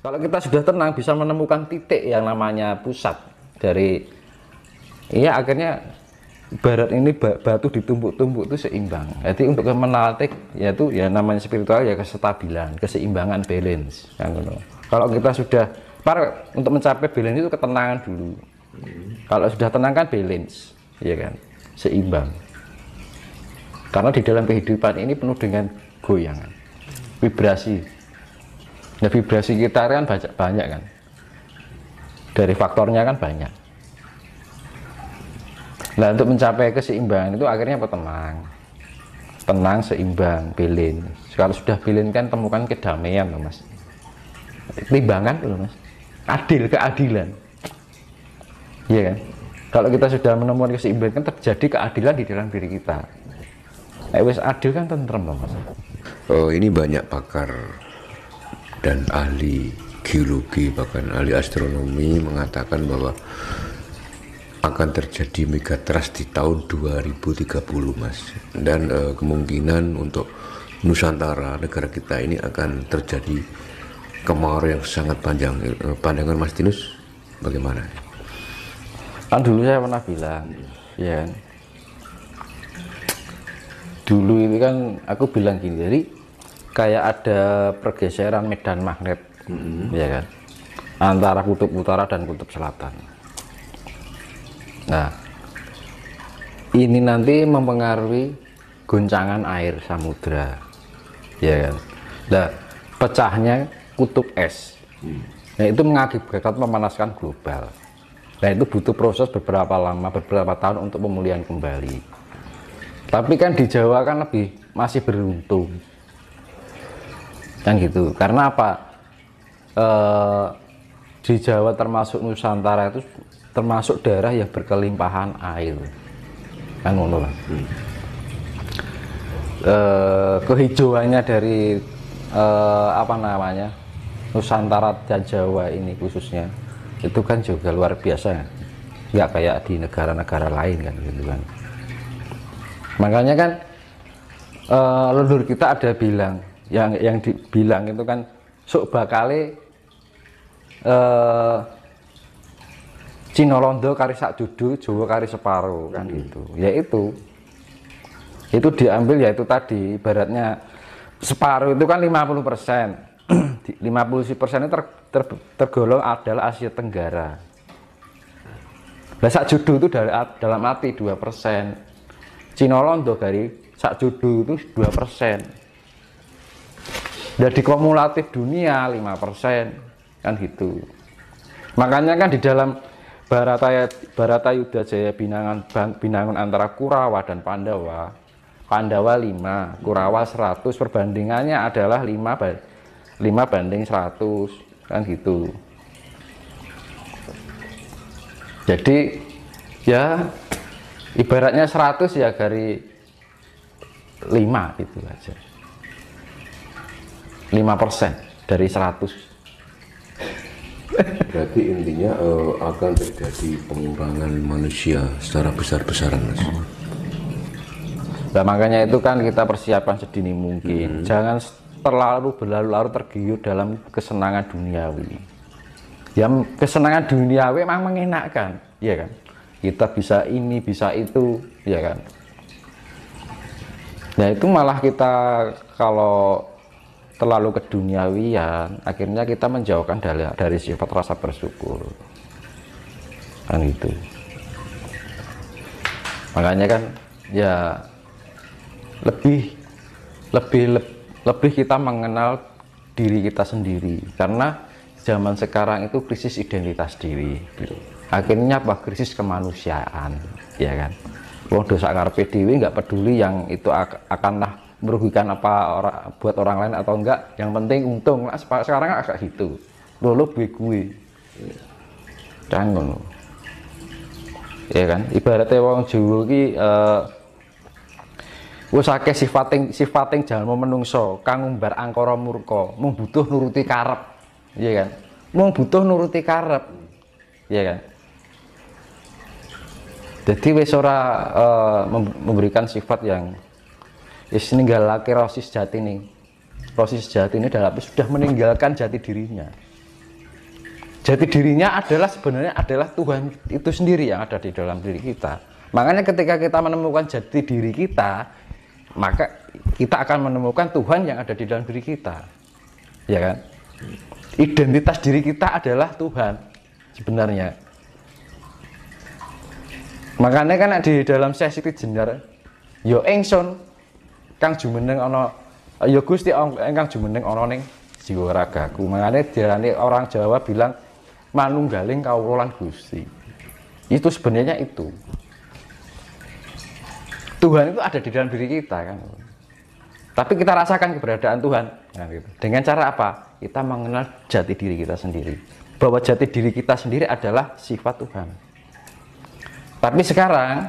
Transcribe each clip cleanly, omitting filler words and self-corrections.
Kalau kita sudah tenang, bisa menemukan titik yang namanya pusat dari, iya akhirnya barat ini batu ditumpuk-tumpuk itu seimbang. Jadi untuk menatik yaitu ya namanya spiritual ya kestabilan, keseimbangan, balance. Kalau kita sudah untuk mencapai balance itu ketenangan dulu. Kalau sudah tenang kan balance, ya kan, seimbang. Karena di dalam kehidupan ini penuh dengan goyangan, vibrasi. Nah, vibrasi kita kan banyak kan, dari faktornya kan banyak. Nah, untuk mencapai keseimbangan itu akhirnya apa? Tenang, seimbang, balance. Kalau sudah balance kan temukan kedamaian loh mas, timbangan loh mas, keadilan, iya kan. Kalau kita sudah menemukan keseimbangan kan terjadi keadilan di dalam diri kita. Wes adil kan tentrem loh mas. Oh, ini banyak pakar dan ahli geologi bahkan ahli astronomi mengatakan bahwa akan terjadi megatrust di tahun 2030 mas, dan kemungkinan untuk Nusantara negara kita ini akan terjadi kemarau yang sangat panjang. Pandangan Mas Tinus bagaimana? Kan dulu saya pernah bilang ya kan? Dulu itu kan aku bilang gini, jadi kayak ada pergeseran medan magnet, ya kan, antara kutub utara dan kutub selatan. Nah, ini nanti mempengaruhi goncangan air samudra, ya kan. Nah, pecahnya kutub es, nah itu mengakibatkan pemanasan global. Nah, itu butuh proses beberapa tahun untuk pemulihan kembali. Tapi kan di Jawa kan masih beruntung. Kan gitu, karena apa, di Jawa termasuk Nusantara itu termasuk daerah yang berkelimpahan air kan ngono lah. Kehijauannya dari apa namanya Nusantara dan Jawa ini khususnya itu kan juga luar biasa, nggak kayak di negara-negara lain kan gitu kan. Makanya kan leluhur kita ada bilang, yang dibilang itu kan sok bakale Cina Londo kari sak dudu, Jawa kari separo kan gitu. Yaitu itu diambil yaitu tadi ibaratnya separuh itu kan 50%. 50% itu tergolong adalah Asia Tenggara. Nah sak judu itu dalam arti 2%. Cina Londo kari sak judu itu 2%. Jadi kumulatif dunia 5% kan gitu. Makanya kan di dalam Bharatayuda Jaya Binangun antara Kurawa dan Pandawa, Pandawa 5, Kurawa 100, perbandingannya adalah 5 banding 100 kan gitu. Jadi ya ibaratnya 100 ya dari 5 gitu aja. 5% dari 100. Berarti intinya akan terjadi pengembangan manusia secara besar-besaran mas. Nah makanya itu kan kita persiapkan sedini mungkin. Jangan terlalu berlarut-larut tergiur dalam kesenangan duniawi. Ya kesenangan duniawi memang mengenakkan, ya kan. Kita bisa ini, bisa itu, ya kan. Nah itu malah kita kalau terlalu keduniawian, akhirnya kita menjauhkan dari sifat rasa bersyukur kan itu. Makanya kan ya lebih kita mengenal diri kita sendiri, karena zaman sekarang itu krisis identitas diri gitu. Akhirnya apa, krisis kemanusiaan, ya kan. Wong dosa karepe dhewe nggak peduli yang itu akanlah merugikan apa buat orang lain atau enggak, yang penting untung. Nah, sekarang agak gitu lolo gue kan ngono, ya kan. Ibaratnya wong Jawa ki wis akeh sifating jalma menungso kang ngumbar angkara murka, mung butuh nuruti karep, ya kan. Mung butuh nuruti karep, ya kan. Jadi wis ora memberikan sifat yang ninggalake rosis jati nih. Rosis jati ini sudah meninggalkan jati dirinya. Jati dirinya adalah sebenarnya adalah Tuhan itu sendiri yang ada di dalam diri kita. Makanya ketika kita menemukan jati diri kita, maka kita akan menemukan Tuhan yang ada di dalam diri kita. Ya kan? Identitas diri kita adalah Tuhan sebenarnya. Makanya kan di dalam sesi jenar yo ingsun kang jumeneng ana ya Gusti ingkang jumeneng ana ning jiwa ragaku. Makanya diarani orang Jawa bilang manunggaling kawula lan Gusti. Itu sebenarnya itu. Tuhan itu ada di dalam diri kita kan. Tapi kita rasakan keberadaan Tuhan kan, gitu. Dengan cara apa? Kita mengenal jati diri kita sendiri. Bahwa jati diri kita sendiri adalah sifat Tuhan. Tapi sekarang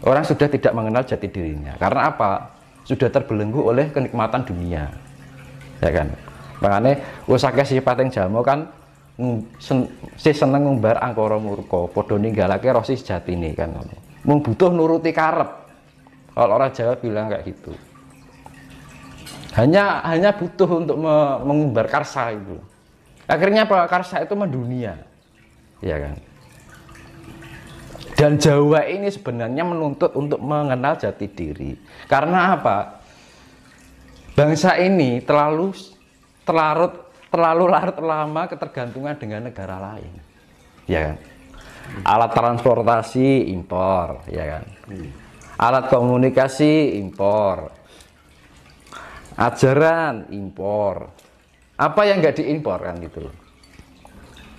orang sudah tidak mengenal jati dirinya. Karena apa? Sudah terbelenggu oleh kenikmatan dunia. Ya kan? Makanya usake sifat yang jamu kan si seneng ngumbar angkara murka, padha ninggalake roh sejatine kan. Mung butuh nuruti karep. Kalau orang Jawa bilang kayak gitu. Hanya butuh untuk mengumbar karsa itu. Akhirnya apa? Karsa itu mendunia. Ya kan? Dan Jawa ini sebenarnya menuntut untuk mengenal jati diri. Karena apa? Bangsa ini terlalu larut lama ketergantungan dengan negara lain. Ya kan? Alat transportasi impor, ya kan? Alat komunikasi impor. Ajaran impor. Apa yang nggak diimpor kan gitu.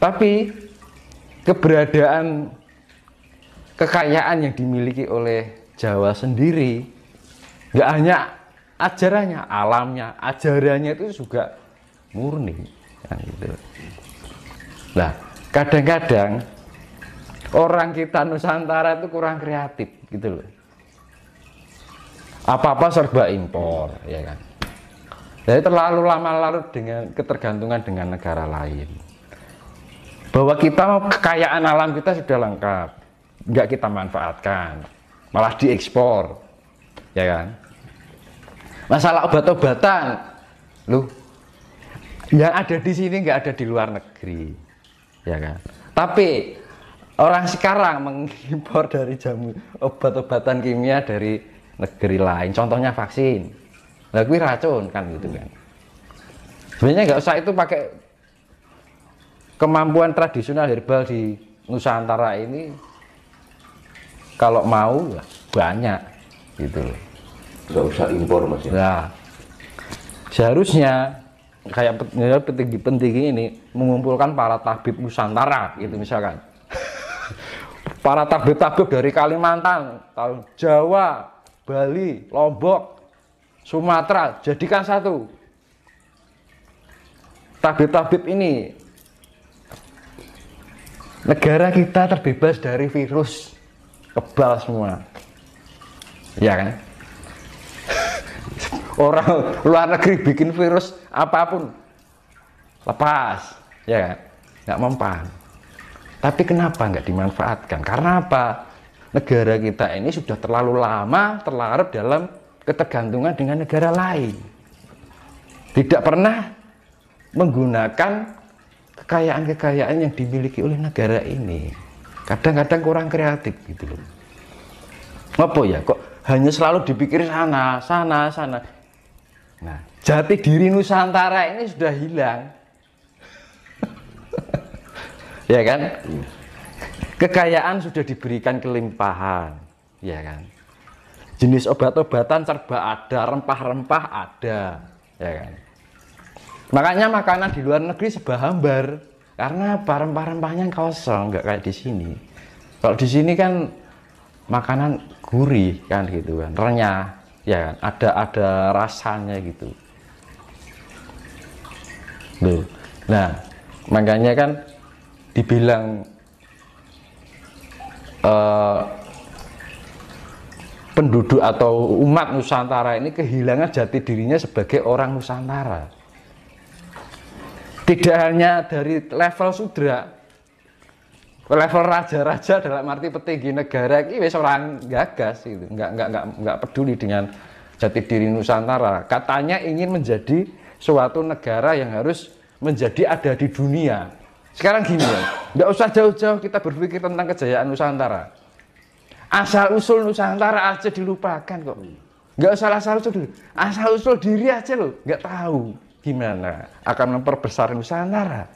Tapi keberadaan kekayaan yang dimiliki oleh Jawa sendiri nggak hanya ajarannya, alamnya, ajarannya itu juga murni kan gitu. Nah, kadang-kadang orang kita Nusantara itu kurang kreatif gitu loh. Apa-apa serba impor, ya kan. Jadi terlalu lama larut dengan ketergantungan dengan negara lain. Bahwa kita kekayaan alam kita sudah lengkap, nggak kita manfaatkan, malah diekspor, ya kan. Masalah obat-obatan, loh, yang ada di sini nggak ada di luar negeri, ya kan. Tapi orang sekarang mengimpor dari jamu obat-obatan kimia dari negeri lain, contohnya vaksin. Nah, kuwi racun kan gitu kan. Sebenarnya nggak usah itu pakai kemampuan tradisional herbal di Nusantara ini. Kalau mau ya banyak gitu loh. Nggak usah impor Mas ya. Nah, seharusnya kayak petinggi-petinggi ini mengumpulkan para tabib Nusantara gitu misalkan. Para tabib-tabib dari Kalimantan, Jawa, Bali, Lombok, Sumatera, jadikan satu. Tabib-tabib ini, negara kita terbebas dari virus, kebal semua, ya kan? Orang luar negeri bikin virus apapun, lepas, ya kan? Nggak mempan. Tapi kenapa nggak dimanfaatkan? Karena apa? Negara kita ini sudah terlalu lama terlarut dalam ketergantungan dengan negara lain. Tidak pernah menggunakan kekayaan-kekayaan yang dimiliki oleh negara ini. Kadang-kadang kurang kreatif gitu loh. Apa ya? Kok hanya selalu dipikir sana. Nah, jati diri Nusantara ini sudah hilang. Ya kan? Kekayaan sudah diberikan kelimpahan, ya kan? Jenis obat-obatan serba ada, rempah-rempah ada, ya kan? Makanya makanan di luar negeri serba hambar. Karena apa? Rempah-rempahnya kosong, nggak kayak di sini. Kalau di sini kan makanan gurih kan gitu kan, renyah, ya kan? Ada rasanya gitu. Loh. Nah, makanya kan dibilang penduduk atau umat Nusantara ini kehilangan jati dirinya sebagai orang Nusantara. Tidak hanya dari level sudra, level raja-raja dalam arti petinggi negara ini wis orang gagas itu, nggak peduli dengan jati diri Nusantara. Katanya ingin menjadi suatu negara yang harus menjadi ada di dunia Sekarang gini ya, nggak usah jauh-jauh kita berpikir tentang kejayaan Nusantara. Asal usul Nusantara aja dilupakan kok. Nggak usah asal usul dulu, asal usul diri aja loh, nggak tahu gimana akan memperbesar Nusantara.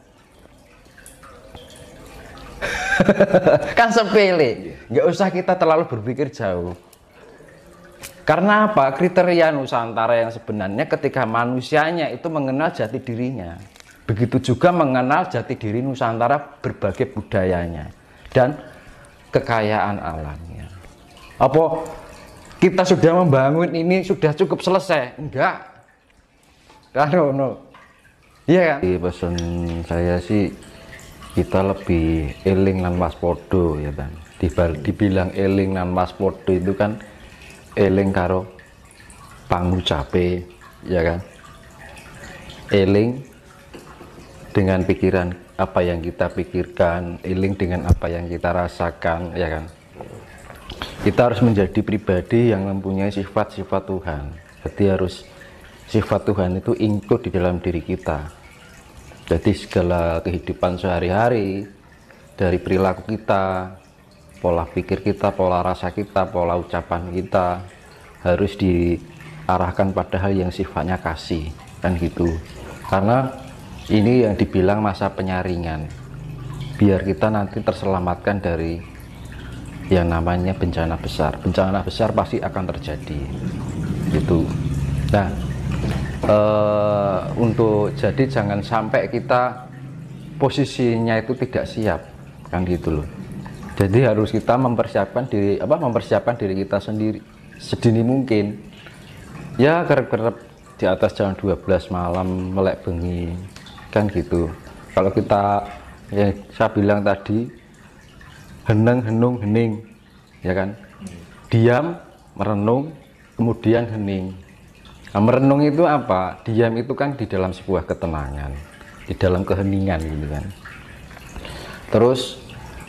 Kan sepele, nggak usah kita terlalu berpikir jauh. Karena apa? Kriteria Nusantara yang sebenarnya ketika manusianya itu mengenal jati dirinya. Begitu juga mengenal jati diri Nusantara berbagai budayanya dan kekayaan alamnya. Apa kita sudah membangun ini sudah cukup selesai? Enggak. No. Iya kan? Di pesan saya sih kita lebih eling lan waspada ya kan. Dibilang eling lan waspada itu kan eling karo pangucape ya kan. Eling dengan pikiran apa yang kita pikirkan, eling dengan apa yang kita rasakan ya kan. Kita harus menjadi pribadi yang mempunyai sifat-sifat Tuhan. Jadi harus sifat Tuhan itu include di dalam diri kita. Jadi segala kehidupan sehari-hari, dari perilaku kita, pola pikir kita, pola rasa kita, pola ucapan kita harus diarahkan pada hal yang sifatnya kasih kan gitu. Karena ini yang dibilang masa penyaringan, biar kita nanti terselamatkan dari yang namanya bencana besar. Bencana besar pasti akan terjadi gitu. Nah untuk jadi jangan sampai kita posisinya itu tidak siap kan gitu loh. Jadi harus kita mempersiapkan diri kita sendiri sedini mungkin ya, kerep-kerep di atas jam 12 malam melek bengi kan gitu. Kalau kita ya saya bilang tadi henung hening ya kan, diam merenung kemudian hening. Nah, merenung itu apa? Diam itu kan di dalam sebuah ketenangan, di dalam keheningan gitu kan. Terus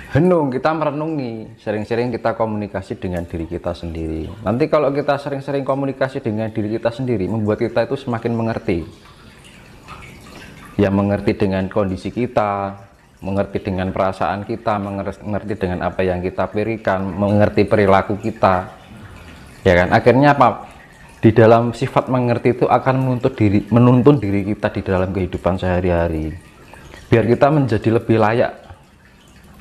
henung, kita merenungi, sering-sering kita komunikasi dengan diri kita sendiri. Nanti kalau kita sering-sering komunikasi dengan diri kita sendiri, membuat kita itu semakin mengerti. Ya mengerti dengan kondisi kita, mengerti dengan perasaan kita, mengerti dengan apa yang kita berikan, mengerti perilaku kita. Ya kan, akhirnya apa? Di dalam sifat mengerti itu akan menuntun diri kita di dalam kehidupan sehari-hari. Biar kita menjadi lebih layak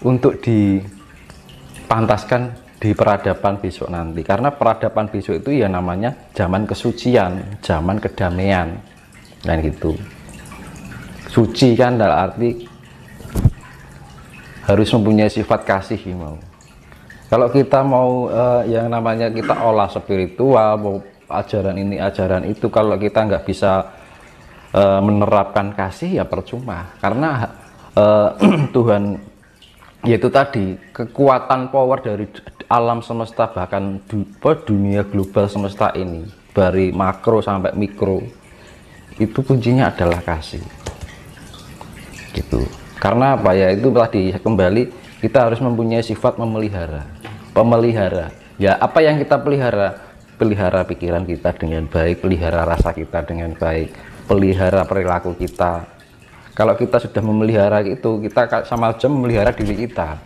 untuk dipantaskan di peradaban besok nanti. Karena peradaban besok itu ya namanya zaman kesucian, zaman kedamaian. Dan gitu. Suci kan dalam arti harus mempunyai sifat kasih mau. Kalau kita mau yang namanya kita olah spiritual, mau ajaran ini ajaran itu, kalau kita nggak bisa menerapkan kasih ya percuma. Karena Tuhan yaitu tadi kekuatan power dari alam semesta, bahkan dunia global semesta ini dari makro sampai mikro itu kuncinya adalah kasih. Gitu. Karena apa ya, itu tadi kembali kita harus mempunyai sifat pemelihara. Ya apa yang kita pelihara? Pelihara pikiran kita dengan baik, pelihara rasa kita dengan baik, pelihara perilaku kita. Kalau kita sudah memelihara itu, kita sama aja memelihara diri kita.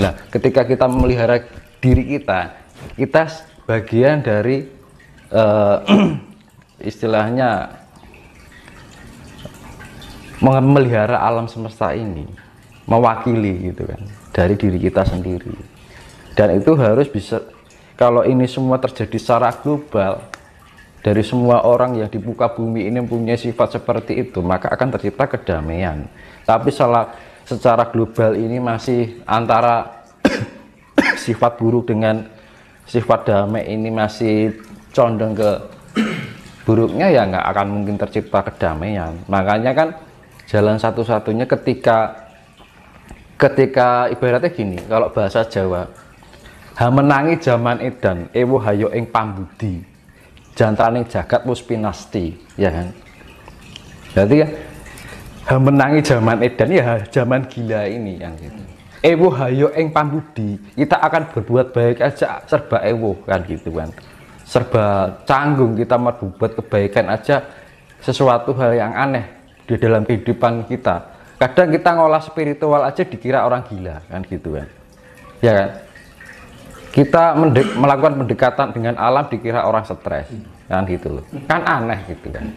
Nah ketika kita memelihara diri kita bagian dari istilahnya memelihara alam semesta ini, mewakili gitu kan, dari diri kita sendiri. Dan itu harus bisa, kalau ini semua terjadi secara global, dari semua orang yang di muka bumi ini mempunyai sifat seperti itu, maka akan tercipta kedamaian. Tapi secara global ini masih antara sifat buruk dengan sifat damai ini masih condong ke buruknya, ya nggak akan mungkin tercipta kedamaian. Makanya kan jalan satu-satunya ketika ibaratnya gini, kalau bahasa Jawa, hamenangi zaman edan ewo hayo ing pambudi jantraning jagat wis pinasti, ya kan. Berarti ya hamenangi zaman edan ya zaman gila ini yang gitu. Ewo hayo ing pambudi, kita akan berbuat baik aja serba ewo kan gitu kan. Serba canggung, kita mau berbuat kebaikan aja sesuatu hal yang aneh di dalam kehidupan kita Kadang kita ngolah spiritual aja dikira orang gila kan gitu kan. Ya kan? Kita melakukan pendekatan dengan alam dikira orang stres kan gitu loh. Kan aneh gitu kan.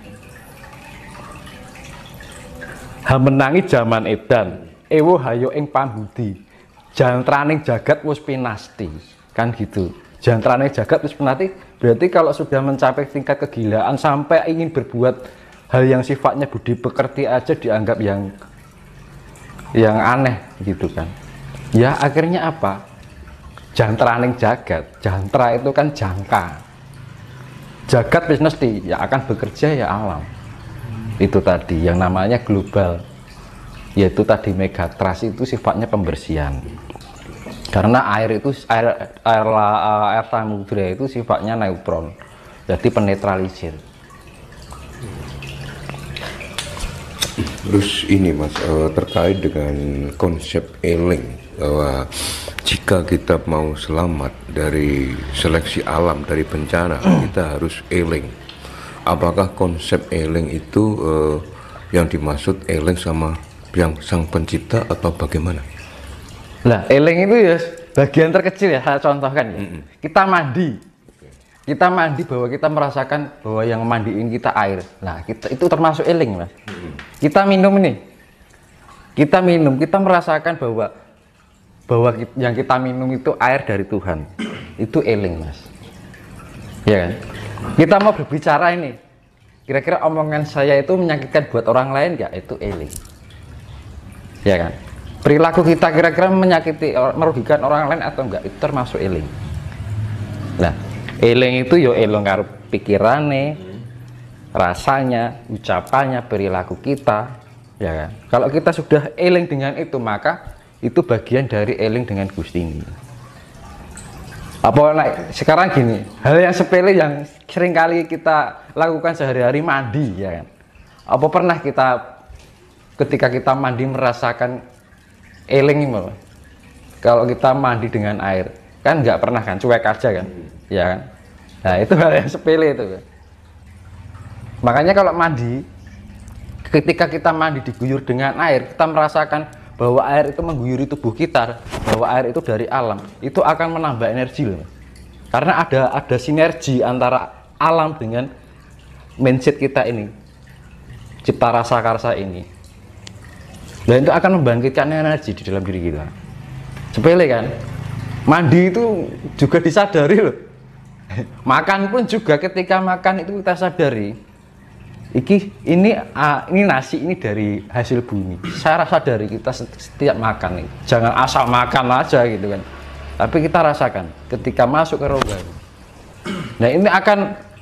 Hamenangi zaman edan, ewo hayo ing pambudi. Jantraning jagat wis pinasti kan gitu. Jantraning jagat wis pinasti berarti kalau sudah mencapai tingkat kegilaan sampai ingin berbuat hal yang sifatnya budi pekerti aja dianggap yang aneh gitu kan. Ya akhirnya apa? Jantraning jagat, jantra itu kan jangka. Jagat wis mesti ya akan bekerja ya alam. Itu tadi yang namanya global. Yaitu tadi megatrust itu sifatnya pembersihan. Karena air itu air samudra itu sifatnya neutron. Jadi penetralisir. Terus ini Mas, terkait dengan konsep eling, bahwa jika kita mau selamat dari seleksi alam, dari bencana, kita harus eling. Apakah konsep eling itu yang dimaksud eling sama yang sang pencipta atau bagaimana? Nah, eling itu ya bagian terkecil ya, saya contohkan ya. Kita mandi. Kita mandi bahwa kita merasakan bahwa yang mandiin kita air. Nah, itu termasuk eling, Mas. Kita minum nih. Kita minum, kita merasakan bahwa yang kita minum itu air dari Tuhan. Itu eling, Mas. Ya kan? Kita mau berbicara ini. Kira-kira omongan saya itu menyakitkan buat orang lain nggak? Itu eling. Ya kan? Perilaku kita kira-kira menyakiti, merugikan orang lain atau enggak? Itu termasuk eling. Nah, eling itu yo eling karo pikirane, rasanya, ucapannya, perilaku kita, ya kan? Kalau kita sudah eling dengan itu, maka itu bagian dari eling dengan Gusti ini. Apa sekarang gini, hal yang sepele yang sering kali kita lakukan sehari-hari, mandi, ya kan? Apa pernah kita ketika kita mandi merasakan eling ini? Kalau kita mandi dengan air, kan nggak pernah kan, cuek aja kan, ya kan? Nah itu hal yang sepele itu. Makanya kalau mandi, ketika kita mandi diguyur dengan air, kita merasakan bahwa air itu mengguyuri tubuh kita, bahwa air itu dari alam, itu akan menambah energi loh. Karena ada sinergi antara alam dengan mindset kita ini, cipta rasa karsa ini. Dan itu akan membangkitkan energi di dalam diri kita. Sepele kan? Mandi itu juga disadari loh. Makan pun juga, ketika makan itu kita sadari, ini nasi ini dari hasil bumi. Saya sadari kita setiap makan nih, jangan asal makan aja gitu kan. Tapi kita rasakan ketika masuk ke rohani. Nah ini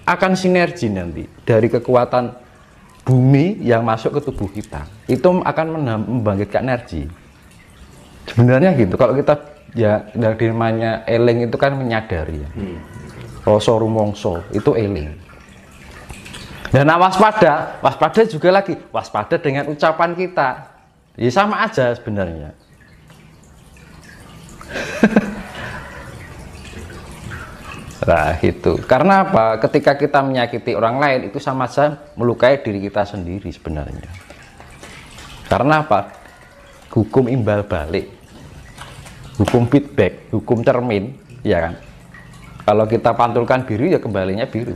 akan sinergi nanti dari kekuatan bumi yang masuk ke tubuh kita. Itu akan membangkitkan energi. Sebenarnya gitu. Kalau kita ya dari namanya eling itu kan menyadari. Ya. Rasa rumongso itu eling. Dan waspada juga lagi, waspada dengan ucapan kita. Ya sama aja sebenarnya. Nah itu, karena apa? Ketika kita menyakiti orang lain itu sama saja melukai diri kita sendiri sebenarnya. Karena apa? Hukum imbal balik, hukum feedback, hukum cermin, ya kan? Kalau kita pantulkan biru ya kembalinya biru.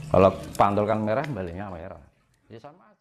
Kalau pantulkan merah kembalinya merah. Ya sama.